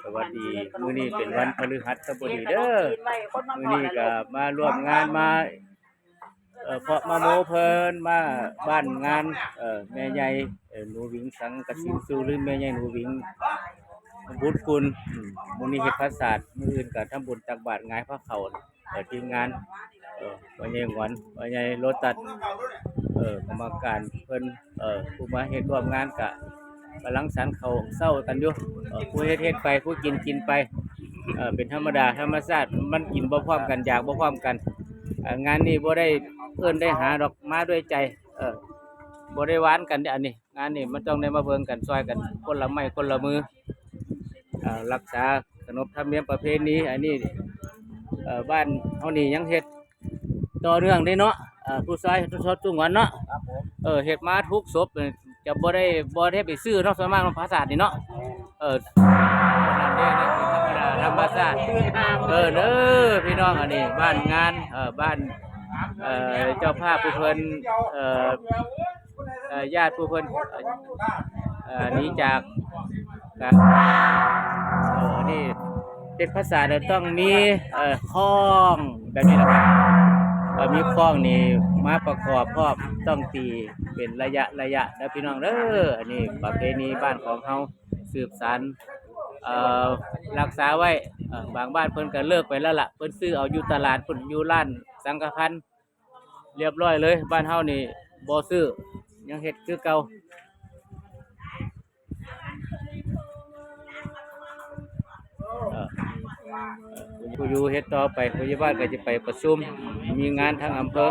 สวัสดีมื้อนี้เป็นวันพฤหัสบดีเด้อมื้อนี้ก็มาร่วมงานมาเพาะมะโมเพิ่นมาบ้านงานแม่ใหญ่หนูหวิงสังกสินสู่หรือแม่ใหญ่หนูหวิงบุญคุณมื้อนี้เฮ็ดพระศาสตร์มื้ออื่นก็ทำบุญตักบาตรงายพระเขาทีมงานพ่อใหญ่หวนพ่อใหญ่โลตัสกรรมการเพิ่นผู้มาเฮ็ดร่วมงานก็กำลังสรรข้าวเช้ากันอยู่ผู้เฮ็ดไปผู้กินไปเป็นธรรมดาธรรมชาติมันกินบ่พร้อมกันอยากบ่พร้อมกันงานนี้บ่ได้เอิ้นได้หาดอกมาด้วยใจบ่ได้หวานกันอันนี้งานนี้มันต้องได้มาเบิ่งกันช่วยกันคนละไม้คนละมือรักษาขนบธรรมเนียมประเพณีอันนี้บ้านเฮานี่ยังเฮ็ดต่อเนื่องได้เนาะผู้ซอยทดจุงวันเนาะเฮ็ดมาทุกศพจะบ่ได้ไปซื้อเนาะส่วนมากภาษานี่เนาะนั่นเด้นี่ธรรมชาติเด้อพี่น้องอันนี้บ้านงานบ้านเจ้าภาพผู้เพิ่นญาติผู้เพิ่นหนีจากนี่เป็นภาษาต้องมีคล้องแบบนี้นะครับมีคล้องนี่มาประกอบพร้อมต้องตีเป็นระยะนะพี่น้องเด้ออันนี้ประเพณีบ้านของเฮาสืบสานรักษาไว้บางบ้านเพิ่นก็เลิกไปแล้วล่ะเพิ่นซื้อเอาอยู่ตลาดเพิ่นอยู่ร้านสังฆพันธ์เรียบร้อยเลยบ้านเฮานี่บ่ซื้อยังเฮ็ดคือเก่าผู้อยู่เฮ็ดต่อไปผู้ใหญ่บ้านก็จะไปประชุมมีงานทางอำเภอ